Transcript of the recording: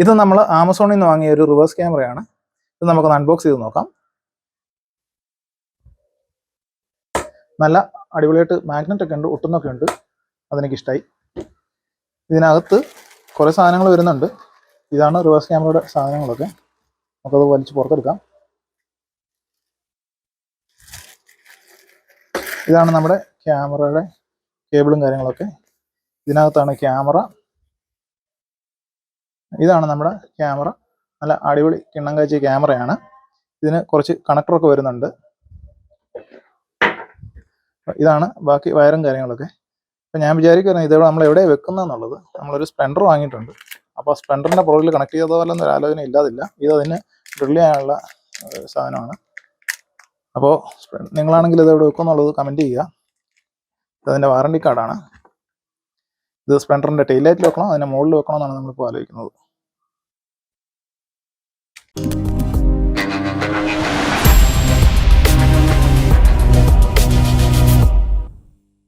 ഇത് നമ്മൾ ആമസോണിൽ നിന്ന് വാങ്ങിയ ഒരു റിവേഴ്സ് ക്യാമറയാണ്. ഇത് നമുക്കൊന്ന് അൺബോക്സ് ചെയ്ത് നോക്കാം. നല്ല അടിപൊളിയായിട്ട് മാഗ്നറ്റ് ഒക്കെ ഉണ്ട്, ഒട്ടുന്നൊക്കെ ഉണ്ട്. അതെനിക്കിഷ്ടമായി. ഇതിനകത്ത് കുറേ സാധനങ്ങൾ വരുന്നുണ്ട്. ഇതാണ് റിവേഴ്സ് ക്യാമറയുടെ സാധനങ്ങളൊക്കെ. നമുക്കത് വലിച്ച് പുറത്തെടുക്കാം. ഇതാണ് നമ്മുടെ ക്യാമറയുടെ കേബിളും കാര്യങ്ങളൊക്കെ. ഇതിനകത്താണ് ക്യാമറ. ഇതാണ് നമ്മുടെ ക്യാമറ. നല്ല അടിപൊളി കിണ്ണം കാഴ്ച ക്യാമറയാണ്. ഇതിന് കുറച്ച് കണക്ടറൊക്കെ വരുന്നുണ്ട്. ഇതാണ് ബാക്കി വയറും കാര്യങ്ങളൊക്കെ. അപ്പം ഞാൻ വിചാരിക്കുന്നത് ഇതോടെ നമ്മൾ എവിടെയാണ് വെക്കുന്നതെന്നുള്ളത്. നമ്മളൊരു സ്പ്ലെൻഡർ വാങ്ങിയിട്ടുണ്ട്. അപ്പോൾ സ്പ്ലെൻഡറിൻ്റെ പുറകിൽ കണക്ട് ചെയ്ത പോലെ ഒരു ആലോചന ഇല്ലാതില്ല. ഇതതിന് ഡ്രിൽ ചെയ്യാനുള്ള സാധനമാണ്. അപ്പോൾ നിങ്ങളാണെങ്കിൽ ഇതെവിടെ വെക്കുമെന്നുള്ളത് കമൻറ്റ് ചെയ്യുക. ഇതതിൻ്റെ വാറണ്ടി കാർഡാണ്. ഇത് സ്പ്ലെൻഡറിൻ്റെ ടെയിൽ ലൈറ്റിൽ വെക്കണം, അതിൻ്റെ മുകളിൽ വെക്കണമെന്നാണ് നമ്മളിപ്പോൾ ആലോചിക്കുന്നത്.